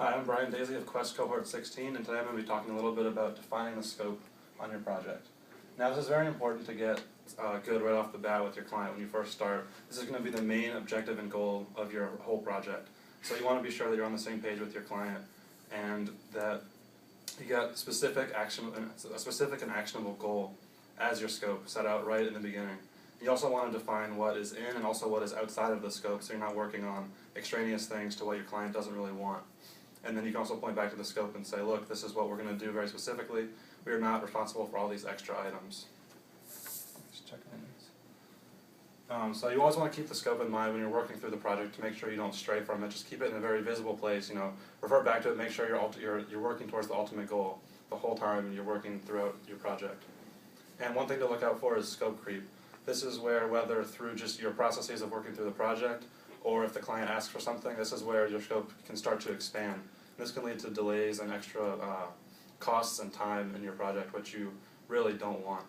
Hi, I'm Brian Daisy of Quest Cohort 16, and today I'm going to be talking a little bit about defining the scope on your project. Now, this is very important to get good right off the bat with your client when you first start. This is going to be the main objective and goal of your whole project. So you want to be sure that you're on the same page with your client and that you got a specific and actionable goal as your scope set out right in the beginning. You also want to define what is in and also what is outside of the scope, so you're not working on extraneous things to what your client doesn't really want. And then you can also point back to the scope and say, look, this is what we're going to do very specifically. We are not responsible for all these extra items. Just check so you always want to keep the scope in mind when you're working through the project to make sure you don't stray from it. Just keep it in a very visible place. Refer back to it. Make sure you're working towards the ultimate goal the whole time you're working throughout your project. And one thing to look out for is scope creep. This is where, whether through just your processes of working through the project, or if the client asks for something, this is where your scope can start to expand. This can lead to delays and extra costs and time in your project, which you really don't want.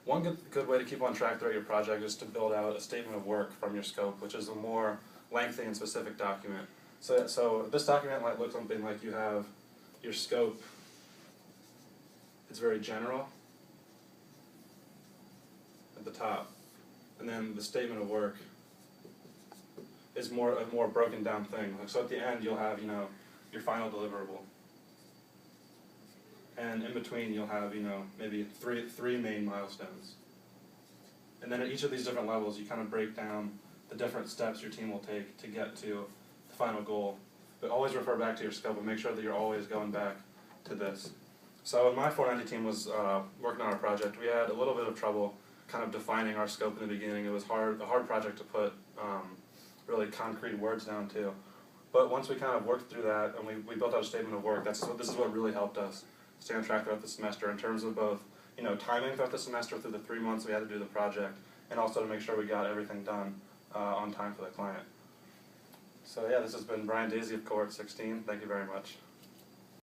One good way to keep on track throughout your project is to build out a statement of work from your scope, which is a more lengthy and specific document. So this document might look something like you have your scope. It's very general at the top, and then the statement of work is a more broken down thing. So at the end you'll have your final deliverable, and in between you'll have maybe three main milestones. And then at each of these different levels you kind of break down the different steps your team will take to get to the final goal. But always refer back to your scope and make sure that you're always going back to this. So when my 490 team was working on our project, we had a little bit of trouble kind of defining our scope in the beginning. It was a hard project to put really concrete words down to. But once we kind of worked through that and we built out a statement of work, this is what really helped us stay on track throughout the semester in terms of both timing throughout the semester through the 3 months we had to do the project, and also to make sure we got everything done on time for the client. So yeah, this has been Brian Daisy of Cohort 16. Thank you very much.